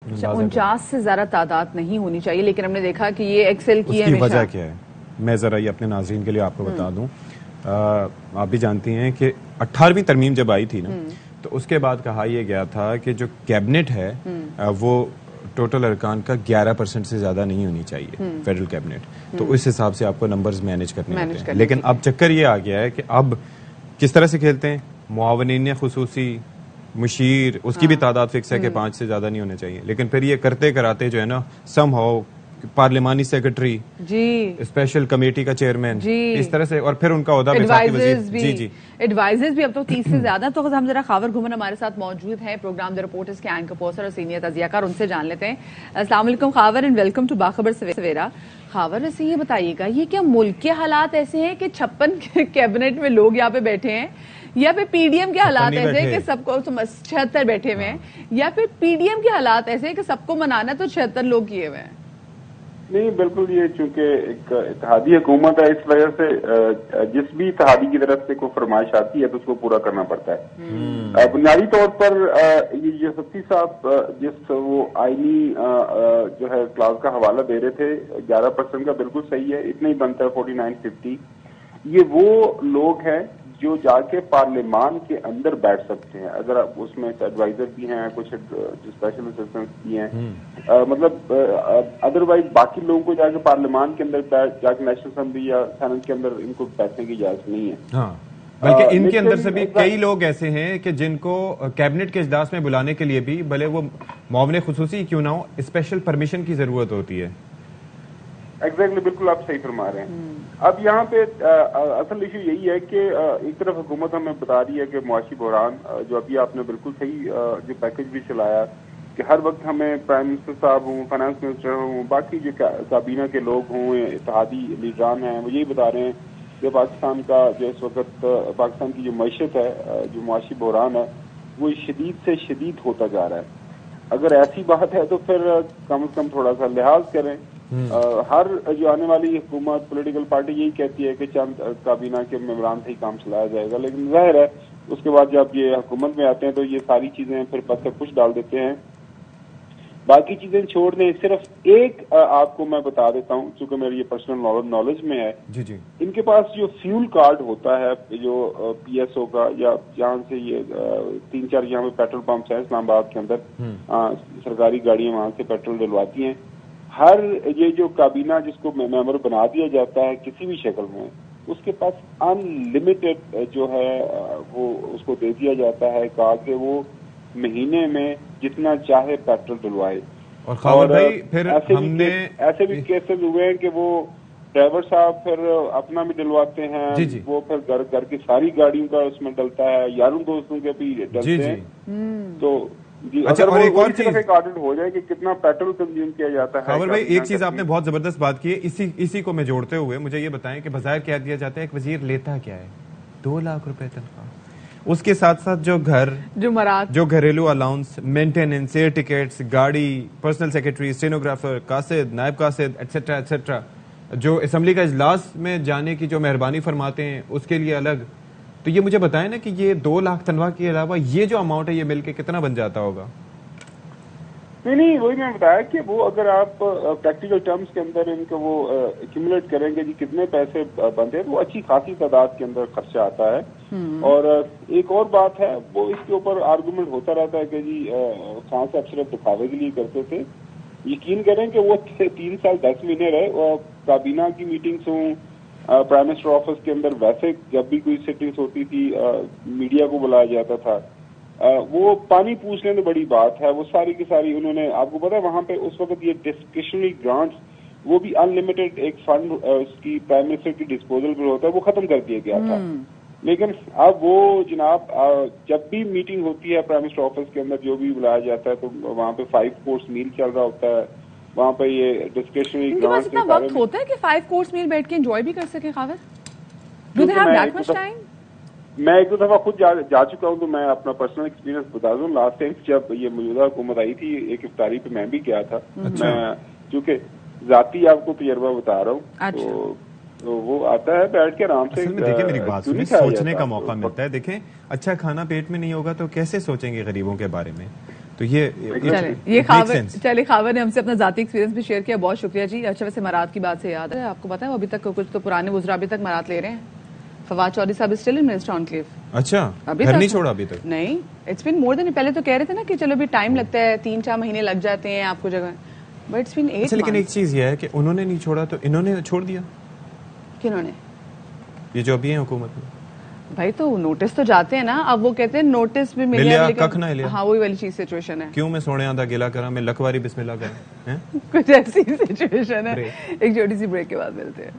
49 سے زیادہ تعداد نہیں ہونی چاہیے، لیکن ہم نے دیکھا کہ یہ ایکسل کی ہے. اس کی وجہ کیا ہے میں ذرا یہ اپنے ناظرین کے لیے آپ کو بتا دوں. آپ بھی جانتی ہیں کہ 18ویں ترمیم جب آئی تھی نا تو اس کے بعد کہا یہ گیا تھا کہ جو کیبنٹ ہے وہ ٹوٹل ارکان کا 11% سے زیادہ نہیں ہونی چاہیے فیڈرل کیبنٹ. تو اس حساب سے آپ کو نمبرز مینیج کرنے ہوتے ہیں. لیکن اب چکر یہ آ گیا ہے کہ اب کس طرح سے کھیلتے ہیں. معاونین خصوصی، مشیر، اس کی بھی تعداد فکس ہے کہ 5 سے زیادہ نہیں ہونے چاہیے. لیکن پھر یہ کرتے کراتے جو ہے نا سم ہاؤ پارلیمانی سیکرٹری، اسپیشل کمیٹی کا چیئرمین، اس طرح سے، اور پھر ان کا عہدہ ایڈوائزرز بھی اب تو 30 سے زیادہ. تو ہم ذرا خاور گھومن ہمارے ساتھ موجود ہیں، پروگرام دی رپورٹرز کے اینکر پوسٹر اور سینئر تجزیہ کار، ان سے جان لیتے ہیں. السلام علیکم خاور اینڈ ویلکم ٹو باخبر سویرا. خاور ویسے یہ بتائیے گا یہ کیا ملک کے حالات ایسے ہیں کہ 56 کیبنٹ میں لوگ یہاں پہ بیٹھے ہیں، یا پھر پی ڈی ایم کے حالات ایسے ہیں کہ سب کو 76 بیٹھے ہوئے ہیں، یا پھر پی ڈی ایم کے حالات ایسے ہیں کہ سب کو منانا تو 76 لوگ کیے ہوئے ہیں؟ نہیں بالکل، یہ چونکہ ایک اتحادی حکومت ہے اس وجہ سے جس بھی اتحادی کی طرف سے کوئی فرمائش آتی ہے تو اس کو پورا کرنا پڑتا ہے. بنیادی طور پر یہ سفتی صاحب جس وہ آئینی جو ہے کلاس کا حوالہ دے رہے تھے 11% کا، بالکل صحیح ہے، اتنا ہی بنتا ہے 49-50. یہ وہ لوگ ہیں جو جا کے پارلیمان کے اندر بیٹھ سکتے ہیں. اگر اس میں ایڈوائزر بھی ہیں، کچھ اسپیشل اسسٹنٹ بھی ہیں، مطلب ادروائز باقی لوگوں کو جا کے پارلیمان کے اندر جا کے نیشنل اسمبلی یا سینٹ کے اندر ان کو بیٹھنے کی اجازت نہیں ہے. بلکہ ان کے اندر سے بھی کئی لوگ ایسے ہیں کہ جن کو کیبنٹ کے اجلاس میں بلانے کے لیے بھی بھلے وہ معاون خصوصی کیوں نہ ہو اسپیشل پرمیشن کی ضرورت ہوتی ہے. ایگزیکٹلی، بالکل آپ صحیح فرما رہے ہیں. اب یہاں پہ اصل ایشو یہی ہے کہ ایک طرف حکومت ہمیں بتا رہی ہے کہ معاشی بحران، جو ابھی آپ نے بالکل صحیح جو پیکج بھی چلایا کہ ہر وقت ہمیں پرائم منسٹر صاحب ہوں، فائنانس منسٹر ہوں، باقی جو کابینہ کے لوگ ہوں، اتحادی لیڈران ہیں، وہ یہی بتا رہے ہیں کہ پاکستان کا جو اس وقت پاکستان کی جو معیشت ہے، جو معاشی بحران ہے، وہ شدید سے شدید ہوتا جا رہا ہے. اگر ایسی بات ہے تو پھر کم از کم تھوڑا سا لحاظ کریں. ہر جو آنے والی حکومت پولیٹیکل پارٹی یہی کہتی ہے کہ چند کابینہ کے ممبران سے ہی کام چلایا جائے گا، لیکن ظاہر ہے اس کے بعد جب یہ حکومت میں آتے ہیں تو یہ ساری چیزیں پھر پتھر کچھ ڈال دیتے ہیں. باقی چیزیں چھوڑ دیں، صرف ایک آپ کو میں بتا دیتا ہوں چونکہ میری یہ پرسنل نالج میں ہے. ان کے پاس جو فیول کارڈ ہوتا ہے جو پی ایس او کا، یا جہاں سے یہ 3-4 یہاں پہ پیٹرول پمپس ہیں اسلام آباد کے اندر، سرکاری گاڑیاں وہاں سے پیٹرول ڈلواتی ہیں. ہر یہ جو کابینہ جس کو ممبر بنا دیا جاتا ہے کسی بھی شکل میں، اس کے پاس ان لمیٹڈ جو ہے وہ اس کو دے دیا جاتا ہے کہ وہ مہینے میں جتنا چاہے پیٹرول ڈلوائے. اور پھر ایسے بھی کیسز ہوئے ہیں کہ وہ ڈرائیور صاحب پھر اپنا بھی ڈلواتے ہیں، وہ پھر گھر کی ساری گاڑیوں کا اس میں ڈلتا ہے، یاروں دوستوں کے بھی ڈلتے ہیں. تو اچھا، اور ایک اور چیز آڈٹ ہو جائے کہ کتنا پیٹرول کنزیوم کیا جاتا ہے. خاور بھائی ایک چیز آپ نے بہت زبردست بات کی ہے، اسی کو میں جوڑتے ہوئے مجھے یہ بتائیں کہ بظاہر کیا دیا جاتا ہے ایک وزیر لیتا کیا ہے 2 لاکھ روپے تنخواہ، اس کے ساتھ ساتھ جو گھریلو الاؤنس، مینٹیننس، ایئر ٹکٹس، گاڑی، پرسنل سیکرٹری، اسٹینوگرافر، قاصد، نائب قاصد، ایٹسٹرا ایٹسٹرا، جو اسمبلی کا اجلاس میں جانے کی جو مہربانی فرماتے ہیں اس کے لیے الگ. تو یہ مجھے بتائیں نا کہ یہ 2 لاکھ تنخواہ کے علاوہ یہ جو اماؤنٹ ہے یہ مل کے کتنا بن جاتا ہوگا؟ نہیں وہی میں بتایا کہ وہ اگر آپ پریکٹیکل ٹرمز کے اندر ان کو وہ ایکومولیٹ کریں گے جی کتنے پیسے بنتے ہیں، وہ اچھی خاصی تعداد کے اندر خرچہ آتا ہے. اور ایک اور بات ہے، وہ اس کے اوپر آرگومنٹ ہوتا رہتا ہے کہ جی خان صاحب صرف دکھاوے کے لیے کرتے تھے. یقین کریں کہ وہ 3 سال 10 مہینے رہے، اور کابینہ کی میٹنگز ہوں، پرائم منسٹر آفس کے اندر ویسے جب بھی کوئی سیٹنگز ہوتی تھی میڈیا کو بلایا جاتا تھا، وہ پانی پوچھنے تو بڑی بات ہے، وہ ساری کی ساری انہوں نے، آپ کو پتا وہاں پہ اس وقت یہ ڈسکریشنری گرانٹس وہ بھی ان لمیٹڈ ایک فنڈ اس کی پرائم منسٹر کی ڈسپوزل پر ہوتا ہے، وہ ختم کر دیا گیا تھا. لیکن اب وہ جناب جب بھی میٹنگ ہوتی ہے پرائم منسٹر آفس کے اندر جو بھی بلایا جاتا ہے تو وہاں پہ 5 کورس میل چل رہا ہوتا ہے، وہاں پہ یہ ڈسکریشنری گرانٹس. اتنا وقت ہوتا ہے کہ 5 کورس میل بیٹھ کے انجوائے بھی کر سکے Khawar? Do they have that much time? میں 1-2 دفعہ خود جا چکا ہوں، تو میں اپنا پرسنل ایکسپیرینس بتا دوں. لاسٹ ٹائم جب یہ موجودہ حکومت آئی تھی ایک افطاری پہ میں بھی گیا تھا. میں چونکہ ذاتی آپ کو تجربہ بتا رہا ہوں تو وہ آتا ہے بیٹھ کے آرام سے. دیکھیں میری بات سنیں، سوچنے کا موقع ملتا ہے. دیکھیں اچھا کھانا پیٹ میں نہیں ہوگا تو کیسے سوچیں گے غریبوں کے بارے میں؟ تو یہ چلے خاور نے ہم سے اپنا ذاتی ایکسپیرینس بھی شیئر کیا, بہت شکریہ جی. اچھا ویسے مراد کی بات سے یاد ہے, آپ کو پتا ہے ابھی تک کچھ تو پرانے وزراء ابھی تک مراد لے رہے ہیں. فواد چودھری صاحب اسٹل ان منسٹر انکلیو. اچھا گھر نہیں چھوڑا ابھی تک؟ نہیں, اٹس بین مور دین. پہلے تو کہہ رہے تھے نا کہ چلو بھی ٹائم لگتا ہے, 3-4 مہینے لگ جاتے ہیں آپ کو جگہ, بٹ اٹس بین 8 months. لیکن ایک چیز یہ ہے کہ انہوں نے نہیں چھوڑا تو انہوں نے چھوڑ دیا. کنہوں نے؟ یہ جو ابھی ہیں حکومت میں. بھائی تو نوٹس تو جاتے ہیں نا, اب وہ کہتے ہیں نوٹس بھی مل لیا گیا, ککھ نہ لیا. ہاں وہی والی چیز سچویشن ہے. کیوں میں سونے آدھا گلا کرا, میں لکھ واری بسم اللہ کرا, کچھ ایسی سچویشن ہے. ایک چھوٹی سی بریک کے بعد ملتے ہیں.